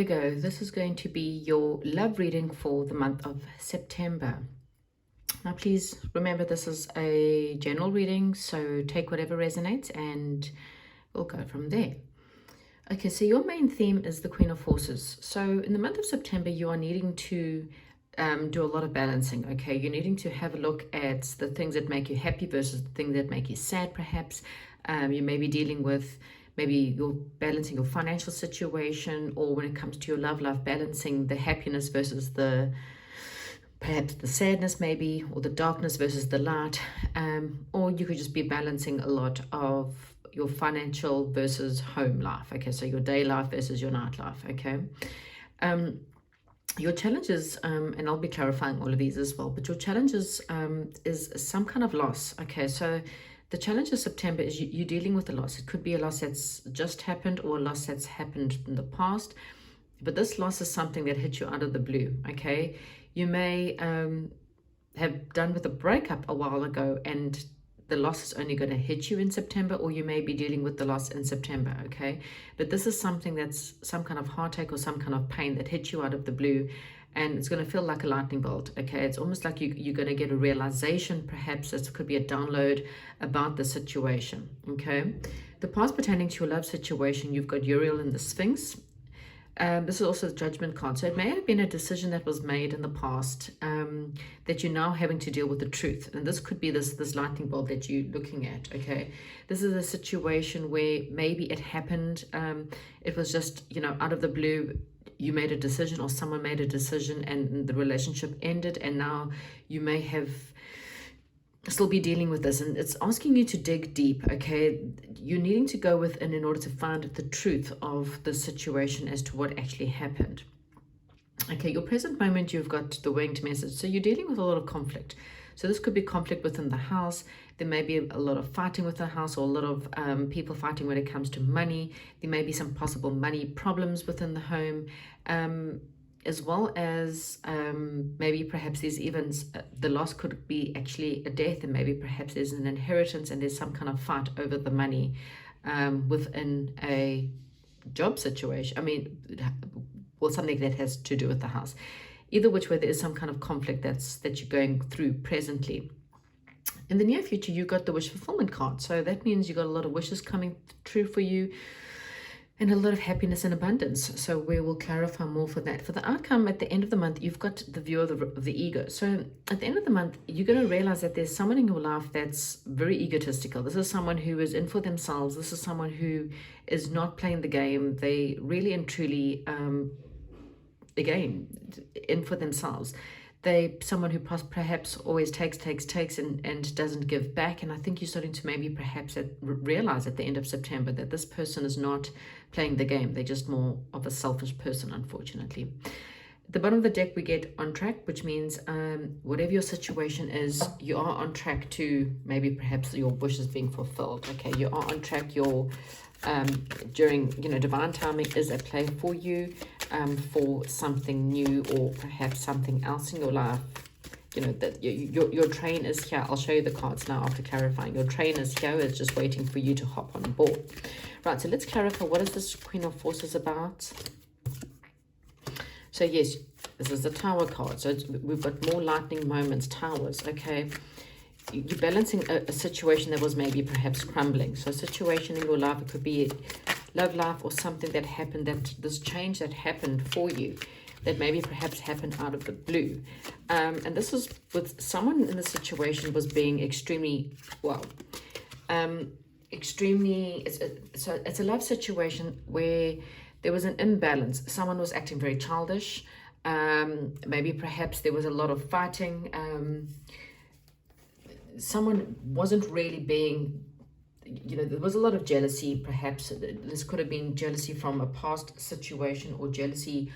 Virgo, this is going to be your love reading for the month of September. Now, please remember this is a general reading, so take whatever resonates and we'll go from there. Okay, so your main theme is the Queen of Forces. So in the month of September, you are needing to do a lot of balancing, okay? You're needing to have a look at the things that make you happy versus the things that make you sad, perhaps. You may be dealing with maybe you're balancing your financial situation, or when it comes to your love life, balancing the happiness versus perhaps the sadness maybe, or the darkness versus the light. Or you could just be balancing a lot of your financial versus home life, okay? So your day life versus your night life, okay? Your challenges, and I'll be clarifying all of these as well, but your challenges is some kind of loss, okay? So the challenge of September is you're dealing with a loss. It could be a loss that's just happened or a loss that's happened in the past, but this loss is something that hit you out of the blue, okay? You may have done with a breakup a while ago and the loss is only going to hit you in September, or you may be dealing with the loss in September, okay? But this is something that's some kind of heartache or some kind of pain that hit you out of the blue, and it's going to feel like a lightning bolt, okay? It's almost like you're going to get a realization, perhaps this could be a download about the situation, okay? The past pertaining to your love situation, you've got Uriel and the Sphinx. This is also the Judgment card. So it may have been a decision that was made in the past that you're now having to deal with the truth. And this could be this lightning bolt that you're looking at, okay? This is a situation where maybe it happened. It was just, out of the blue, you made a decision or someone made a decision and the relationship ended. And now you may have still be dealing with this, and it's asking you to dig deep, okay? You're needing to go within in order to find the truth of the situation as to what actually happened. Okay, your present moment, you've got the winged message. So you're dealing with a lot of conflict. So this could be conflict within the house. There may be a lot of fighting with the house, or a lot of people fighting when it comes to money. There may be some possible money problems within the home. As well as maybe perhaps there's even the loss could be actually a death, and maybe perhaps there's an inheritance and there's some kind of fight over the money within a job situation. Well, something that has to do with the house. Either which way, there is some kind of conflict that you're going through presently. In the near future, you got the wish fulfillment card. So that means you got a lot of wishes coming true for you, and a lot of happiness and abundance. So we will clarify more for that. For the outcome at the end of the month, you've got the view of the ego. So at the end of the month, you're going to realize that there's someone in your life that's very egotistical. This is someone who is in for themselves. This is someone who is not playing the game. They really and truly, again, in for themselves. Someone who perhaps always takes and doesn't give back. And I think you're starting to maybe perhaps realize at the end of September that this person is not playing the game. They're just more of a selfish person, unfortunately. At the bottom of the deck, we get on track, which means whatever your situation is, you are on track to maybe perhaps your wishes being fulfilled. Okay, you are on track. During divine timing is at play for you, for something new or perhaps something else in your life. That your train is here. I'll show you the cards now after clarifying. Your train is here. It's just waiting for you to hop on board. Right, so let's clarify, what is this Queen of Forces about? So yes, this is the Tower card. So we've got more lightning moments, towers, okay? You're balancing a situation that was maybe perhaps crumbling. So a situation in your life, it could be love life or something that happened, this change that happened for you, that maybe perhaps happened out of the blue. And this was with someone in the situation was being extremely, it's a love situation where there was an imbalance. Someone was acting very childish. Maybe perhaps there was a lot of fighting. Someone wasn't really being, there was a lot of jealousy. Perhaps this could have been jealousy from a past situation or jealousy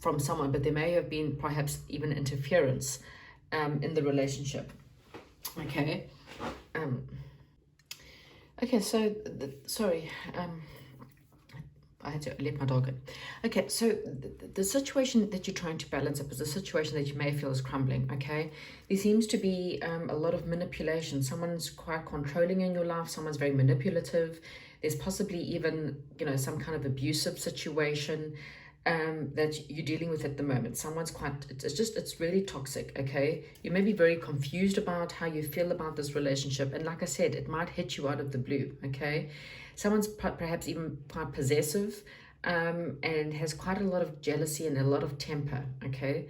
from someone, but there may have been perhaps even interference in the relationship. Okay. Okay, so sorry, I had to let my dog in. Okay, so the situation that you're trying to balance up is a situation that you may feel is crumbling, okay? There seems to be a lot of manipulation. Someone's quite controlling in your life. Someone's very manipulative. There's possibly even, some kind of abusive situation. that you're dealing with at the moment. Someone's quite, it's really toxic, okay? You may be very confused about how you feel about this relationship. And like I said, it might hit you out of the blue, okay? Someone's perhaps even quite possessive, and has quite a lot of jealousy and a lot of temper, okay?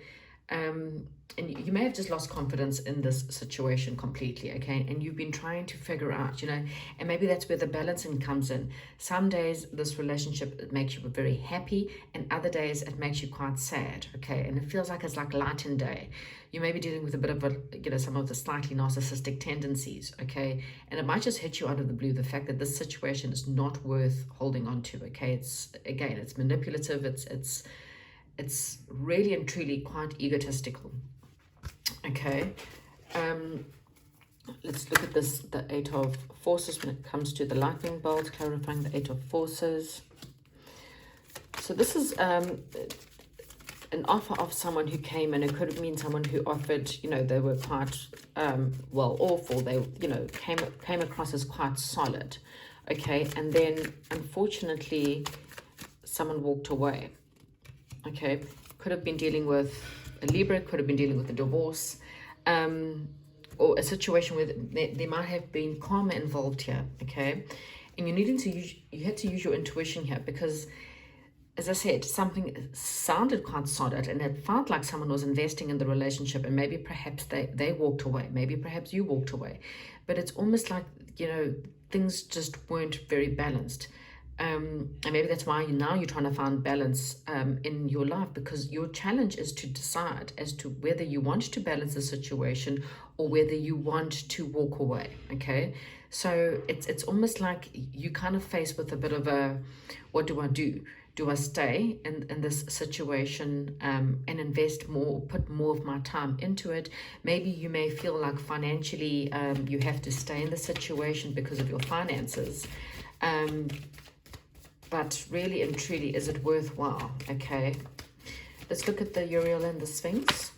And you may have just lost confidence in this situation completely, okay? And you've been trying to figure out, and maybe that's where the balancing comes in. Some days this relationship, it makes you very happy, and other days it makes you quite sad, okay? And it feels like it's like light and day. You may be dealing with a bit of some of the slightly narcissistic tendencies, okay? And it might just hit you out of the blue, the fact that this situation is not worth holding on to, okay? It's manipulative, it's really and truly quite egotistical. Okay, let's look at this, the Eight of Forces when it comes to the lightning bolt, clarifying the Eight of Forces. So this is an offer of someone who came, and it could have been someone who offered, they were quite well off, or they, came across as quite solid. Okay, and then unfortunately someone walked away. Okay, could have been dealing with a Libra, could have been dealing with a divorce, or a situation where there might have been karma involved here, okay? And you had to use your intuition here, because, as I said, something sounded quite solid, and it felt like someone was investing in the relationship, and maybe perhaps they walked away, maybe perhaps you walked away. But it's almost like, things just weren't very balanced. And maybe that's why now you're trying to find balance in your life, because your challenge is to decide as to whether you want to balance the situation or whether you want to walk away, okay? So it's almost like you kind of faced with a bit of a, what do I do? Do I stay in this situation and invest more, put more of my time into it? Maybe you may feel like financially you have to stay in the situation because of your finances. But really and truly, is it worthwhile? Okay, let's look at the Uriel and the Sphinx.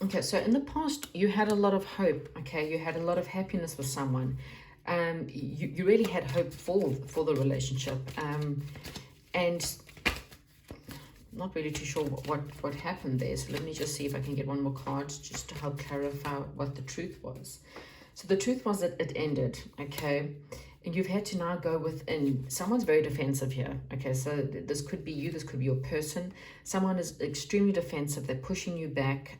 Okay, so in the past, you had a lot of hope, okay? You had a lot of happiness with someone. You really had hope for the relationship. And not really too sure what happened there. So let me just see if I can get one more card just to help clarify what the truth was. So the truth was that it ended, okay? And you've had to now go within. Someone's very defensive here, okay? So this could be you, this could be your person. Someone is extremely defensive. They're pushing you back,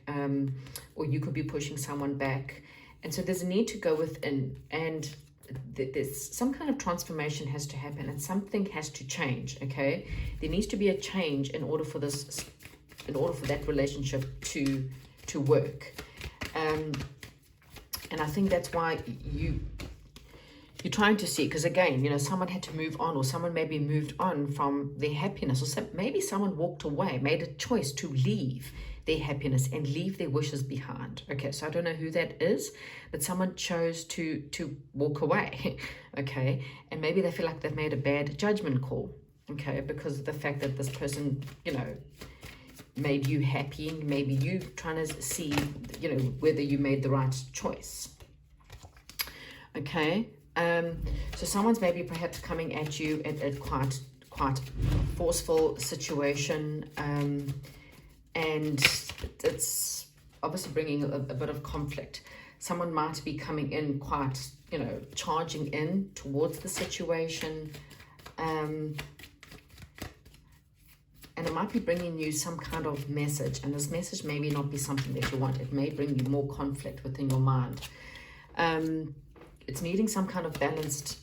or you could be pushing someone back. And so there's a need to go within, and there's some kind of transformation has to happen, and something has to change, okay? There needs to be a change in order for that relationship to work. And I think that's why you're trying to see, because again, someone had to move on, or someone maybe moved on from their happiness, or maybe someone walked away, made a choice to leave their happiness and leave their wishes behind. Okay, so I don't know who that is, but someone chose to walk away, okay? And maybe they feel like they've made a bad judgment call, okay, because of the fact that this person, made you happy. Maybe you trying to see, whether you made the right choice. Okay, so someone's maybe perhaps coming at you at quite forceful situation, and it's obviously bringing a bit of conflict. Someone might be coming in quite, charging in towards the situation, and it might be bringing you some kind of message, and this message may not be something that you want. It may bring you more conflict within your mind. It's needing some kind of balancing,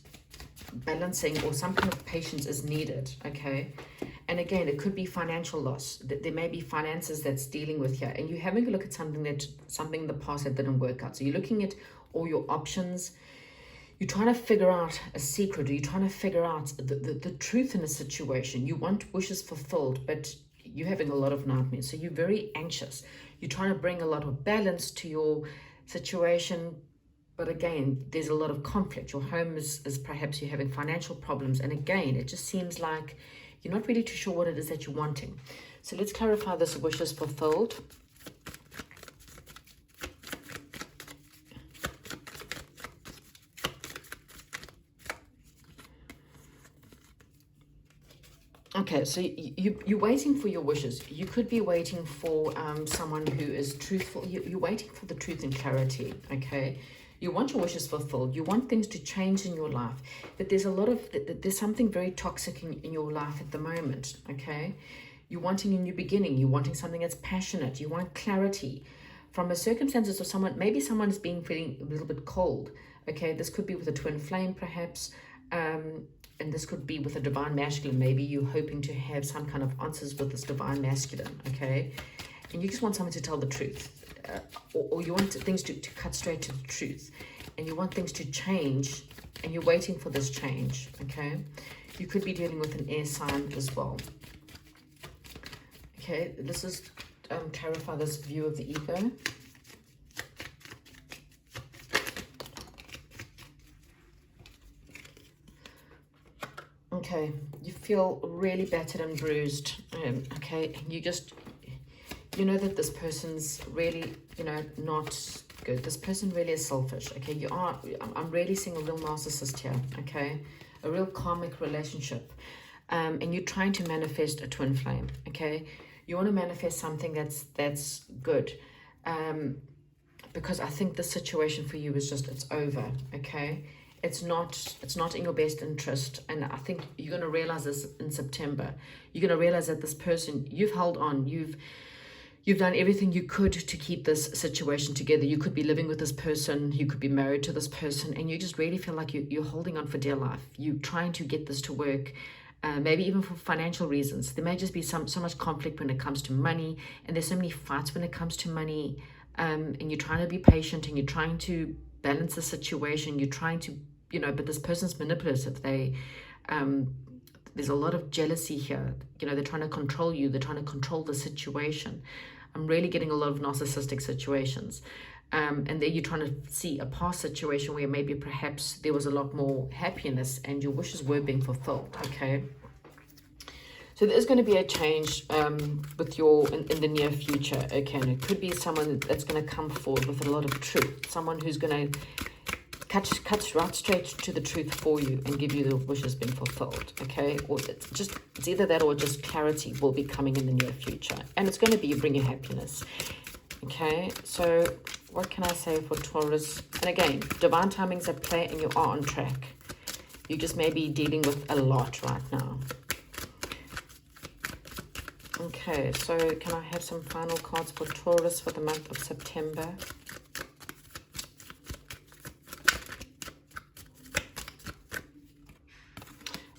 or some kind of patience is needed, okay? And again, it could be financial loss. There may be finances that's dealing with here, and you're having a look at something in the past that didn't work out. So you're looking at all your options. You're trying to figure out a secret, or you're trying to figure out the truth in a situation. You want wishes fulfilled, but you're having a lot of nightmares. So you're very anxious. You're trying to bring a lot of balance to your situation. But again, there's a lot of conflict. Your home is perhaps you're having financial problems. And again, it just seems like you're not really too sure what it is that you're wanting. So let's clarify this wishes fulfilled. Okay, so you're waiting for your wishes. You could be waiting for someone who is truthful. You're waiting for the truth and clarity, okay? You want your wishes fulfilled. You want things to change in your life. But there's something very toxic in your life at the moment, okay? You're wanting a new beginning. You're wanting something that's passionate. You want clarity from a circumstances of someone. Maybe someone's feeling a little bit cold, okay? This could be with a twin flame, perhaps. And this could be with a divine masculine. Maybe you're hoping to have some kind of answers with this divine masculine, okay? And you just want someone to tell the truth. Or you want things to cut straight to the truth. And you want things to change. And you're waiting for this change, okay? You could be dealing with an air sign as well. Okay, let's just clarify this view of the ego. Okay, you feel really battered and bruised, okay, and you know that this person's really, not good. This person really is selfish, okay. I'm really seeing a real narcissist here, okay, a real karmic relationship, and you're trying to manifest a twin flame, okay. You want to manifest something that's good, because I think this situation for you is just, it's over, okay. It's not in your best interest, and I think you're going to realize this in September. You're going to realize that this person, you've held on, you've done everything you could to keep this situation together. You could be living with this person, you could be married to this person, and you just really feel like you're holding on for dear life. You're trying to get this to work, maybe even for financial reasons. There may just be so much conflict when it comes to money, and there's so many fights when it comes to money, and you're trying to be patient, and you're trying to balance the situation. You're trying to, but this person's manipulative. There's a lot of jealousy here. They're trying to control you. They're trying to control the situation. I'm really getting a lot of narcissistic situations. And then you're trying to see a past situation where maybe perhaps there was a lot more happiness and your wishes were being fulfilled, okay? So there's going to be a change with in the near future, okay? And it could be someone that's going to come forward with a lot of truth. Someone who's going to cut right straight to the truth for you and give you the wishes being fulfilled, okay? Or it's either that or just clarity will be coming in the near future. And it's going to be bring you happiness, okay? So what can I say for Taurus? And again, divine timing's at play and you are on track. You just may be dealing with a lot right now. Okay, so can I have some final cards for Taurus for the month of September?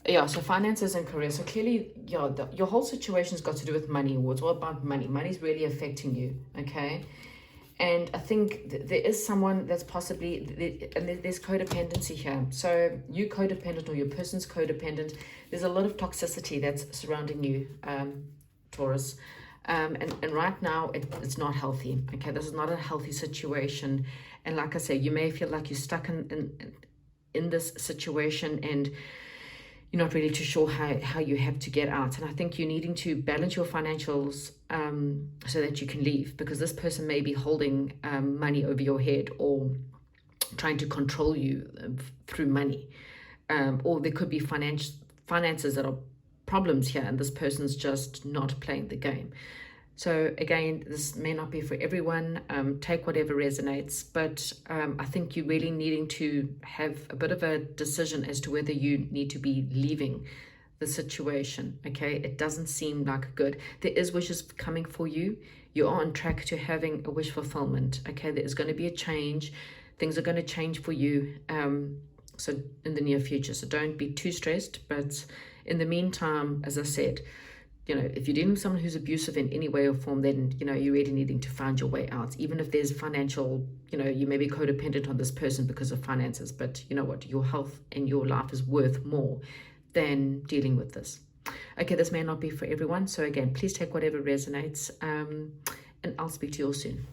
Yeah, so finances and career. So clearly, yeah, your whole situation's got to do with money. It's all about money. Money's really affecting you, okay? And I think there is someone that's possibly, and there's codependency here. So you codependent or your person's codependent. There's a lot of toxicity that's surrounding you, Taurus. And right now, it's not healthy, okay? This is not a healthy situation. And like I said, you may feel like you're stuck in this situation and you're not really too sure how you have to get out. And I think you're needing to balance your financials so that you can leave, because this person may be holding money over your head or trying to control you through money. Or there could be finances that are problems here, and this person's just not playing the game. So again, this may not be for everyone. Take whatever resonates, but I think you're really needing to have a bit of a decision as to whether you need to be leaving the situation, okay? It doesn't seem like good. There is wishes coming for you. You are on track to having a wish fulfillment, okay? There is going to be a change. Things are going to change for you so in the near future. So don't be too stressed, but in the meantime, as I said, if you're dealing with someone who's abusive in any way or form, then, you're really needing to find your way out. Even if there's financial, you may be codependent on this person because of finances, but you know what? Your health and your life is worth more than dealing with this. Okay, this may not be for everyone. So again, please take whatever resonates, and I'll speak to you all soon.